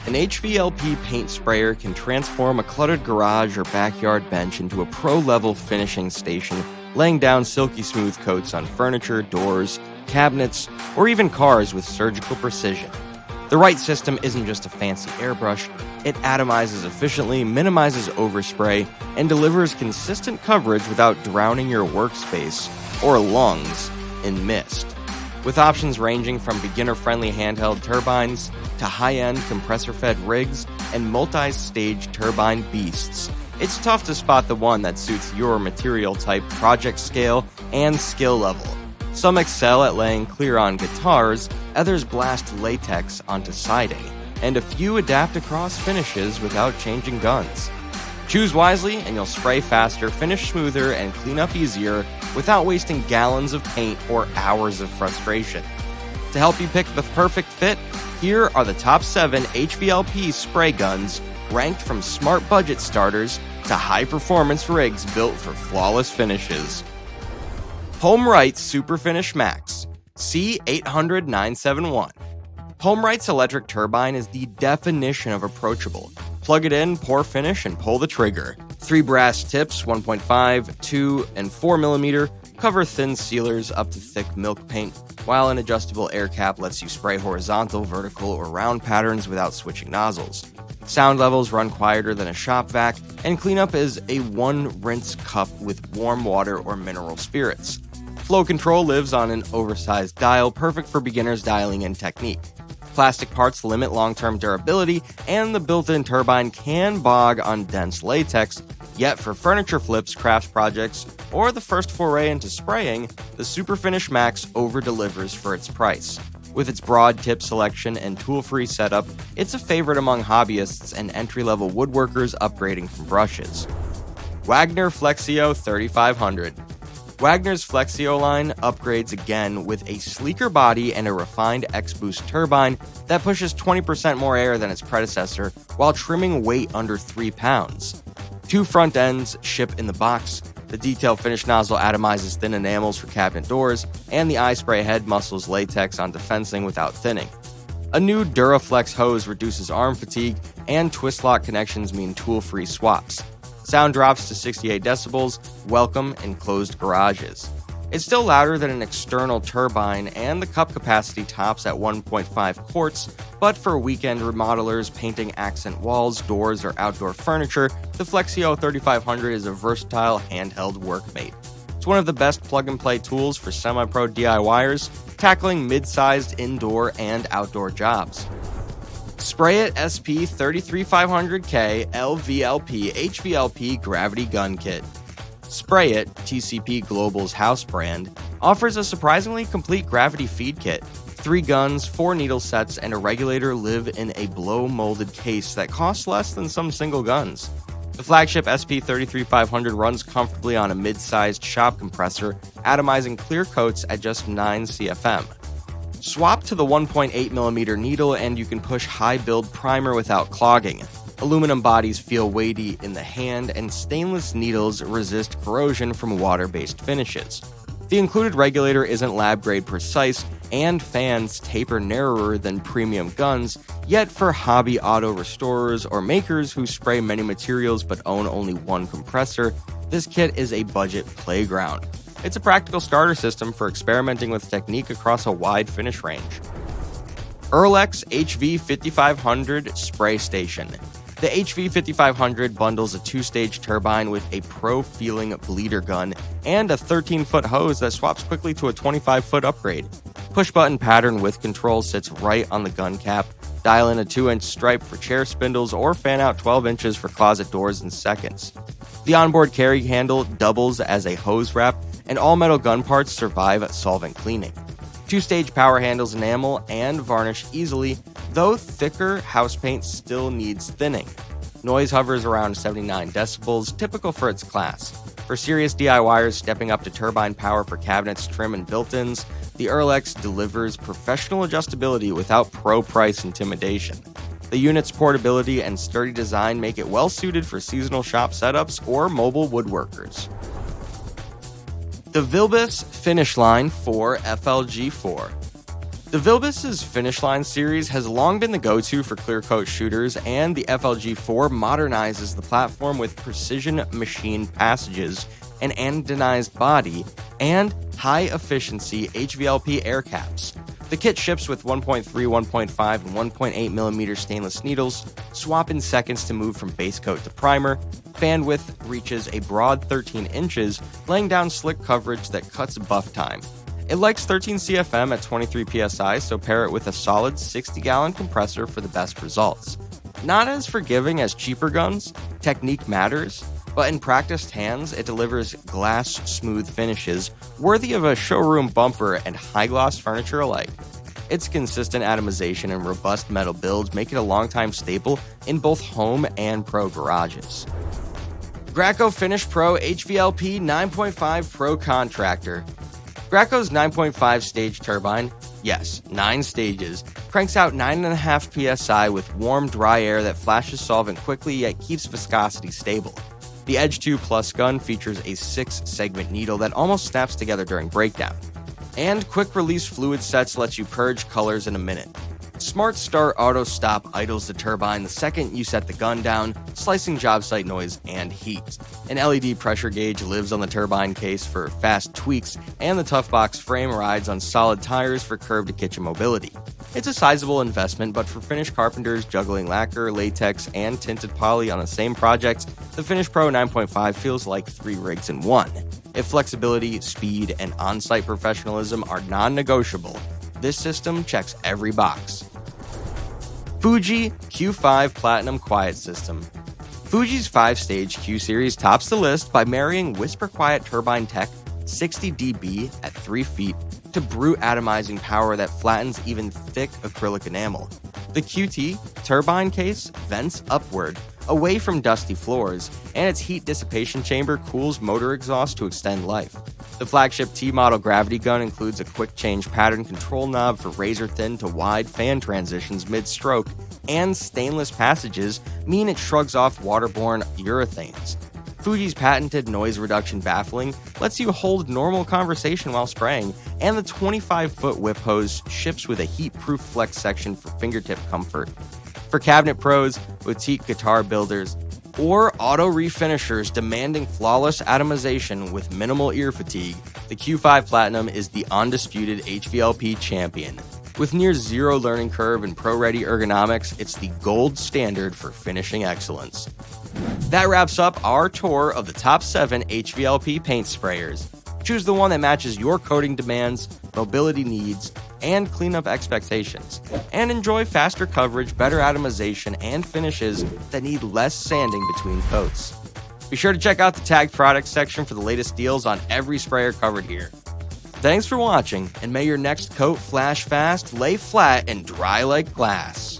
An HVLP paint sprayer can transform a cluttered garage or backyard bench into a pro-level finishing station, laying down silky smooth coats on furniture, doors, cabinets, or even cars with surgical precision. The right system isn't just a fancy airbrush, it atomizes efficiently, minimizes overspray, and delivers consistent coverage without drowning your workspace or lungs in mist. With options ranging from beginner-friendly handheld turbines to high-end compressor-fed rigs and multi-stage turbine beasts, it's tough to spot the one that suits your material type, project scale, and skill level. Some excel at laying clear on guitars, others blast latex onto siding, and a few adapt across finishes without changing guns. Choose wisely and you'll spray faster, finish smoother, and clean up easier without wasting gallons of paint or hours of frustration. To help you pick the perfect fit, here are the top 7 HVLP spray guns ranked from smart budget starters to high-performance rigs built for flawless finishes. HomeRight Super Finish Max C800-971. HomeRight's electric turbine is the definition of approachable. Plug it in, pour finish, and pull the trigger. 3 brass tips, 1.5, 2, and 4 mm, cover thin sealers up to thick milk paint, while an adjustable air cap lets you spray horizontal, vertical, or round patterns without switching nozzles. Sound levels run quieter than a shop vac, and cleanup is a one-rinse cup with warm water or mineral spirits. Flow control lives on an oversized dial, perfect for beginners dialing in technique. Plastic parts limit long-term durability, and the built-in turbine can bog on dense latex, yet for furniture flips, crafts projects, or the first foray into spraying, the Super Finish Max over-delivers for its price. With its broad tip selection and tool-free setup, it's a favorite among hobbyists and entry-level woodworkers upgrading from brushes. Wagner Flexio 3500. Wagner's Flexio line upgrades again with a sleeker body and a refined X-Boost turbine that pushes 20% more air than its predecessor while trimming weight under 3 pounds. 2 front ends ship in the box, the detail finish nozzle atomizes thin enamels for cabinet doors, and the eye spray head muscles latex onto fencing without thinning. A new Duraflex hose reduces arm fatigue, and twist lock connections mean tool-free swaps. Sound drops to 68 decibels, welcome in closed garages. It's still louder than an external turbine, and the cup capacity tops at 1.5 quarts, but for weekend remodelers painting accent walls, doors, or outdoor furniture, the Flexio 3500 is a versatile handheld workmate. It's one of the best plug-and-play tools for semi-pro DIYers, tackling mid-sized indoor and outdoor jobs. Sprayit SP33500K LVLP HVLP Gravity Gun Kit. Sprayit, TCP Global's house brand, offers a surprisingly complete gravity feed kit. 3 guns, 4 needle sets, and a regulator live in a blow-molded case that costs less than some single guns. The flagship SP33500 runs comfortably on a mid-sized shop compressor, atomizing clear coats at just 9 CFM. Swap to the 1.8mm needle and you can push high build primer without clogging. Aluminum bodies feel weighty in the hand, and stainless needles resist corrosion from water-based finishes. The included regulator isn't lab-grade precise, and fans taper narrower than premium guns, yet for hobby auto restorers or makers who spray many materials but own only one compressor, this kit is a budget playground. It's a practical starter system for experimenting with technique across a wide finish range. Earlex HV5500 Spray Station. The HV5500 bundles a 2-stage turbine with a pro-feeling bleeder gun and a 13-foot hose that swaps quickly to a 25-foot upgrade. Push-button pattern with control sits right on the gun cap. Dial in a 2-inch stripe for chair spindles or fan out 12 inches for closet doors in seconds. The onboard carry handle doubles as a hose wrap, and all metal gun parts survive solvent cleaning. 2-stage power handles enamel and varnish easily, though thicker house paint still needs thinning. Noise hovers around 79 decibels, typical for its class. For serious DIYers stepping up to turbine power for cabinets, trim, and built-ins, the Earlex delivers professional adjustability without pro-price intimidation. The unit's portability and sturdy design make it well-suited for seasonal shop setups or mobile woodworkers. DeVilbiss FinishLine 4 FLG4. DeVilbiss' FinishLine series has long been the go-to for clear coat shooters, and the FLG4 modernizes the platform with precision machine passages, an anodized body, and high-efficiency HVLP air caps. The kit ships with 1.3, 1.5, and 1.8mm stainless needles, swap in seconds to move from base coat to primer. Fan width reaches a broad 13 inches, laying down slick coverage that cuts buff time. It likes 13 CFM at 23 psi, so pair it with a solid 60-gallon compressor for the best results. Not as forgiving as cheaper guns, technique matters, but in practiced hands, it delivers glass-smooth finishes worthy of a showroom bumper and high-gloss furniture alike. Its consistent atomization and robust metal builds make it a long-time staple in both home and pro garages. Graco FinishPro HVLP 9.5 ProContractor. Graco's 9.5 stage turbine, yes, 9 stages, cranks out 9.5 psi with warm, dry air that flashes solvent quickly yet keeps viscosity stable. The Edge 2 Plus gun features a 6-segment needle that almost snaps together during breakdown. And quick-release fluid sets lets you purge colors in a minute. Smart Start Auto Stop idles the turbine the second you set the gun down, slicing job site noise and heat. An LED pressure gauge lives on the turbine case for fast tweaks, and the Tough Box frame rides on solid tires for curb-to-kitchen mobility. It's a sizable investment, but for finish carpenters juggling lacquer, latex, and tinted poly on the same project, the FinishPro 9.5 feels like 3 rigs in one. If flexibility, speed, and on-site professionalism are non-negotiable, this system checks every box. Fuji Q5 Platinum Quiet System. Fuji's 5-stage Q series tops the list by marrying Whisper Quiet turbine tech, 60 dB at 3 feet, to brute atomizing power that flattens even thick acrylic enamel. The QT turbine case vents upward, away from dusty floors, and its heat dissipation chamber cools motor exhaust to extend life. The flagship T-model gravity gun includes a quick-change pattern control knob for razor-thin to wide fan transitions mid-stroke, and stainless passages mean it shrugs off waterborne urethanes. Fuji's patented noise reduction baffling lets you hold normal conversation while spraying, and the 25-foot whip hose ships with a heat-proof flex section for fingertip comfort. For cabinet pros, boutique guitar builders, or auto refinishers demanding flawless atomization with minimal ear fatigue, the Q5 Platinum is the undisputed HVLP champion. With near zero learning curve and pro-ready ergonomics, it's the gold standard for finishing excellence. That wraps up our tour of the top 7 HVLP paint sprayers. Choose the one that matches your coating demands, mobility needs, and cleanup expectations, and enjoy faster coverage, better atomization, and finishes that need less sanding between coats. Be sure to check out the tagged products section for the latest deals on every sprayer covered here. Thanks for watching, and may your next coat flash fast, lay flat, and dry like glass.